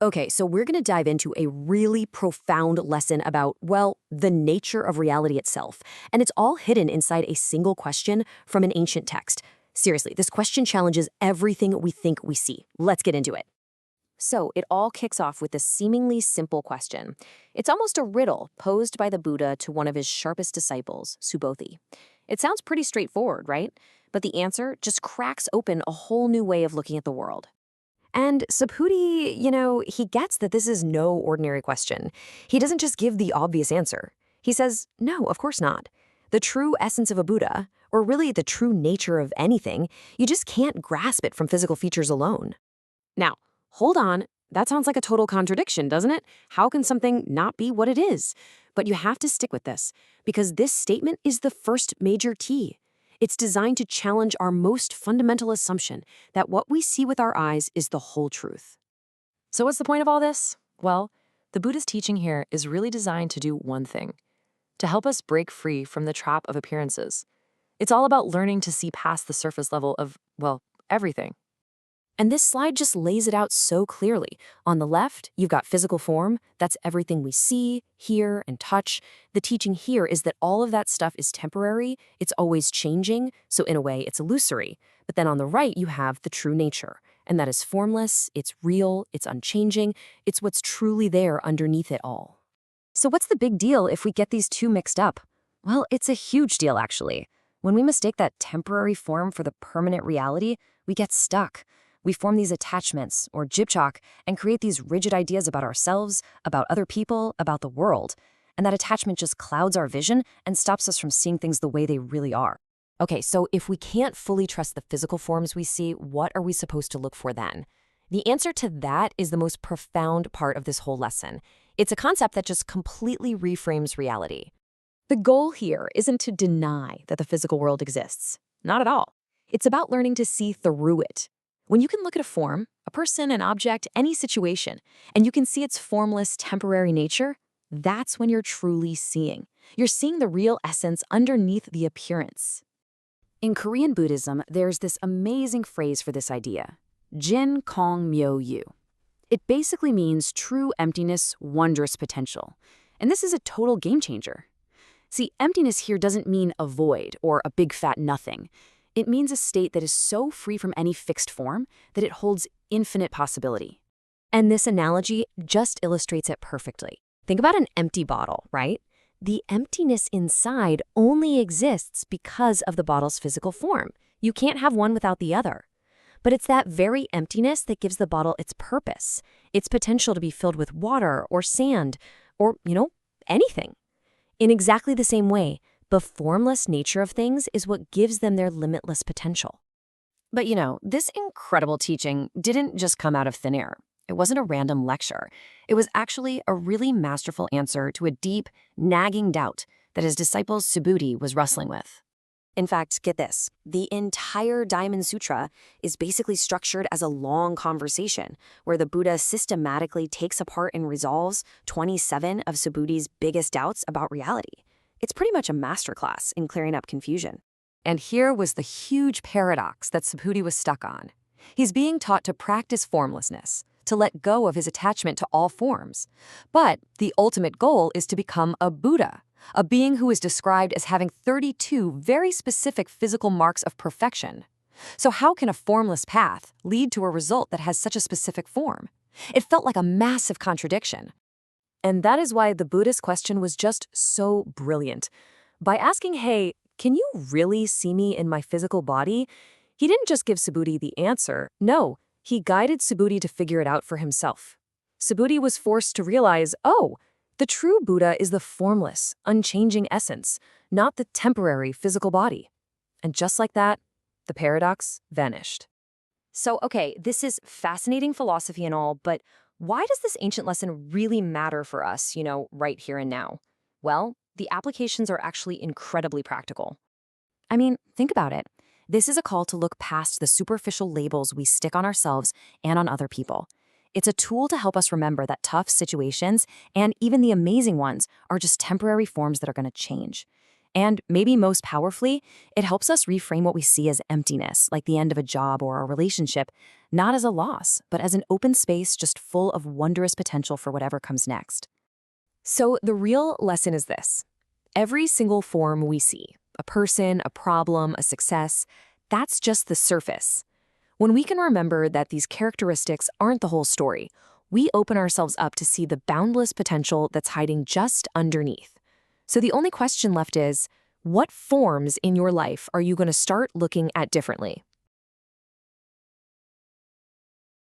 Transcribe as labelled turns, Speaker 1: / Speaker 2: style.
Speaker 1: Okay, so we're going to dive into a really profound lesson about, well, the nature of reality itself. And it's all hidden inside a single question from an ancient text. Seriously, this question challenges everything we think we see. Let's get into it. So it all kicks off with this seemingly simple question. It's almost a riddle posed by the Buddha to one of his sharpest disciples, Subhūti. It sounds pretty straightforward, right? But the answer just cracks open a whole new way of looking at the world. And Subhūti, he gets that this is no ordinary question. He doesn't just give the obvious answer. He says, no, of course not. The true essence of a Buddha, or really the true nature of anything, you just can't grasp it from physical features alone. Now, hold on. That sounds like a total contradiction, doesn't it? How can something not be what it is? But you have to stick with this, because this statement is the first major key. It's designed to challenge our most fundamental assumption that what we see with our eyes is the whole truth.
Speaker 2: So what's the point of all this? Well, the Buddha's teaching here is really designed to do one thing: to help us break free from the trap of appearances. It's all about learning to see past the surface level of, well, everything.
Speaker 1: And this slide just lays it out so clearly. On the left, you've got physical form. That's everything we see, hear, and touch. The teaching here is that all of that stuff is temporary. It's always changing. So in a way, it's illusory. But then on the right, you have the true nature. And that is formless. It's real. It's unchanging. It's what's truly there underneath it all. So what's the big deal if we get these two mixed up? Well, it's a huge deal, actually. When we mistake that temporary form for the permanent reality, we get stuck. We form these attachments, or jibchok, and create these rigid ideas about ourselves, about other people, about the world. And that attachment just clouds our vision and stops us from seeing things the way they really are. Okay, so if we can't fully trust the physical forms we see, what are we supposed to look for then? The answer to that is the most profound part of this whole lesson. It's a concept that just completely reframes reality. The goal here isn't to deny that the physical world exists. Not at all. It's about learning to see through it. When you can look at a form, a person, an object, any situation, and you can see its formless, temporary nature, that's when you're truly seeing. You're seeing the real essence underneath the appearance. In Korean Buddhism, there's this amazing phrase for this idea: jin-gong myo-yu. It basically means true emptiness, wondrous potential. And this is a total game changer. See, emptiness here doesn't mean a void or a big fat nothing. It means a state that is so free from any fixed form that it holds infinite possibility. And this analogy just illustrates it perfectly. Think about an empty bottle, right? The emptiness inside only exists because of the bottle's physical form. You can't have one without the other. But it's that very emptiness that gives the bottle its purpose, its potential to be filled with water or sand or, anything. In exactly the same way, the formless nature of things is what gives them their limitless potential. But this incredible teaching didn't just come out of thin air. It wasn't a random lecture. It was actually a really masterful answer to a deep, nagging doubt that his disciple Subhūti was wrestling with. In fact, get this, the entire Diamond Sutra is basically structured as a long conversation where the Buddha systematically takes apart and resolves 27 of Subhūti's biggest doubts about reality. It's pretty much a masterclass in clearing up confusion. And here was the huge paradox that Subhūti was stuck on. He's being taught to practice formlessness, to let go of his attachment to all forms. But the ultimate goal is to become a Buddha, a being who is described as having 32 very specific physical marks of perfection. So how can a formless path lead to a result that has such a specific form? It felt like a massive contradiction. And that is why the Buddhist question was just so brilliant. By asking, hey, can you really see me in my physical body? He didn't just give Subhūti the answer. No, he guided Subhūti to figure it out for himself. Subhūti was forced to realize, the true Buddha is the formless, unchanging essence, not the temporary physical body. And just like that, the paradox vanished. So, this is fascinating philosophy and all, but why does this ancient lesson really matter for us, right here and now? Well, the applications are actually incredibly practical. I mean, think about it. This is a call to look past the superficial labels we stick on ourselves and on other people. It's a tool to help us remember that tough situations, and even the amazing ones, are just temporary forms that are going to change. And maybe most powerfully, it helps us reframe what we see as emptiness, like the end of a job or a relationship, not as a loss, but as an open space just full of wondrous potential for whatever comes next. So the real lesson is this. Every single form we see, a person, a problem, a success, that's just the surface. When we can remember that these characteristics aren't the whole story, we open ourselves up to see the boundless potential that's hiding just underneath. So the only question left is, what forms in your life are you going to start looking at differently?